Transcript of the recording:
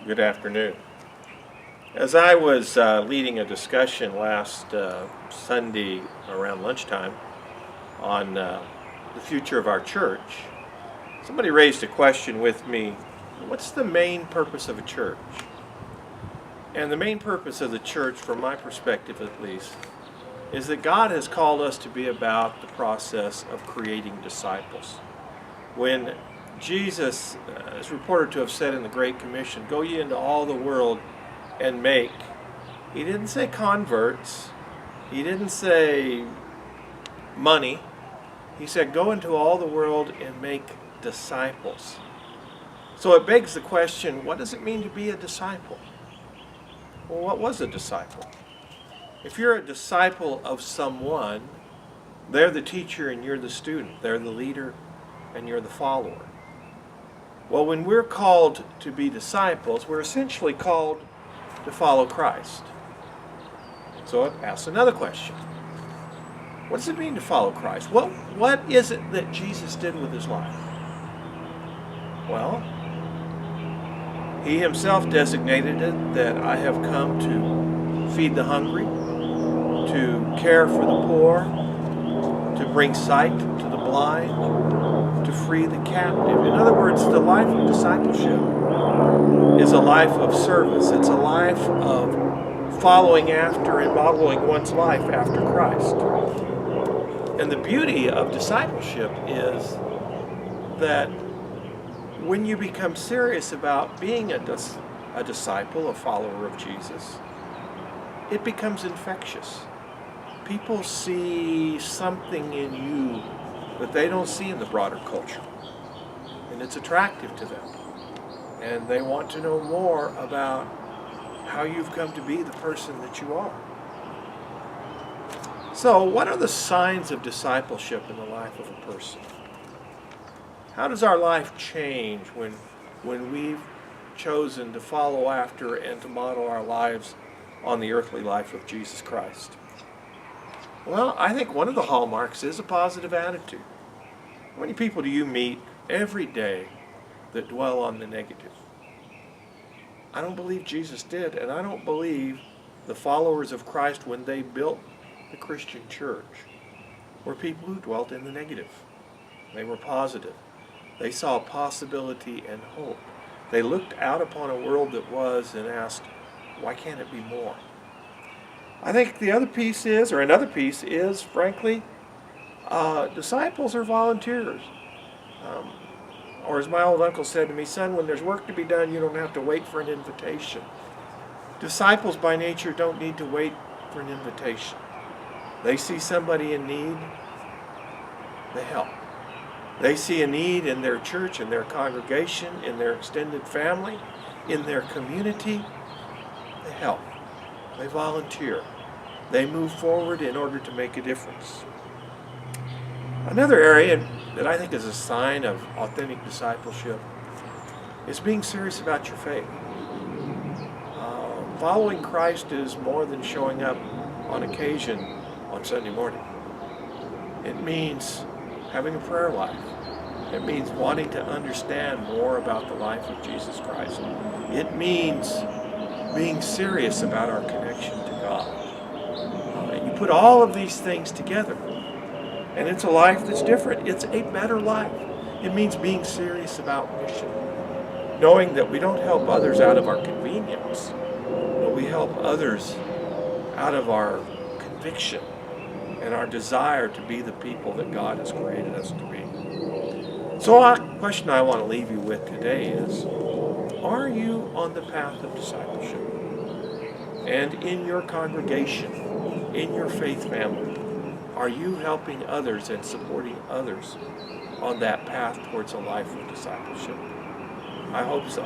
Good afternoon. As I was leading a discussion last Sunday around lunchtime on the future of our church, somebody raised a question with me: what's the main purpose of a church? And the main purpose of the church, from my perspective at least, is that God has called us to be about the process of creating disciples. When Jesus is reported to have said in the Great Commission, "Go ye into all the world and make," he didn't say converts, he didn't say money, he said go into all the world and make disciples. So it begs the question, what does it mean to be a disciple? Well, what was a disciple? If you're a disciple of someone, they're the teacher and you're the student. They're the leader and you're the follower. Well, when we're called to be disciples, we're essentially called to follow Christ. So it asks another question. What does it mean to follow Christ? What is it that Jesus did with his life? Well, he himself designated it that I have come to feed the hungry, to care for the poor, to bring sight to the blind, to free the captive. In other words, the life of discipleship is a life of service. It's a life of following after and modeling one's life after Christ. And the beauty of discipleship is that when you become serious about being a disciple, a follower of Jesus, it becomes infectious. People see something in you that they don't see in the broader culture. And it's attractive to them. And they want to know more about how you've come to be the person that you are. So, what are the signs of discipleship in the life of a person? How does our life change when we've chosen to follow after and to model our lives on the earthly life of Jesus Christ? Well, I think one of the hallmarks is a positive attitude. How many people do you meet every day that dwell on the negative? I don't believe Jesus did, and I don't believe the followers of Christ, when they built the Christian church, were people who dwelt in the negative. They were positive. They saw possibility and hope. They looked out upon a world that was and asked, why can't it be more? I think another piece is, frankly, disciples are volunteers. Or as my old uncle said to me, son, when there's work to be done, you don't have to wait for an invitation. Disciples by nature don't need to wait for an invitation. They see somebody in need, they help. They see a need in their church, in their congregation, in their extended family, in their community, they help. They volunteer. They move forward in order to make a difference. Another area that I think is a sign of authentic discipleship is being serious about your faith. Following Christ is more than showing up on occasion on Sunday morning. It means having a prayer life. It means wanting to understand more about the life of Jesus Christ. It means being serious about our connection to God. And you put all of these things together, and it's a life that's different. It's a better life. It means being serious about mission. Knowing that we don't help others out of our convenience, but we help others out of our conviction and our desire to be the people that God has created us to be. So a question I want to leave you with today is, are you on the path of discipleship? And in your congregation, in your faith family, are you helping others and supporting others on that path towards a life of discipleship? I hope so.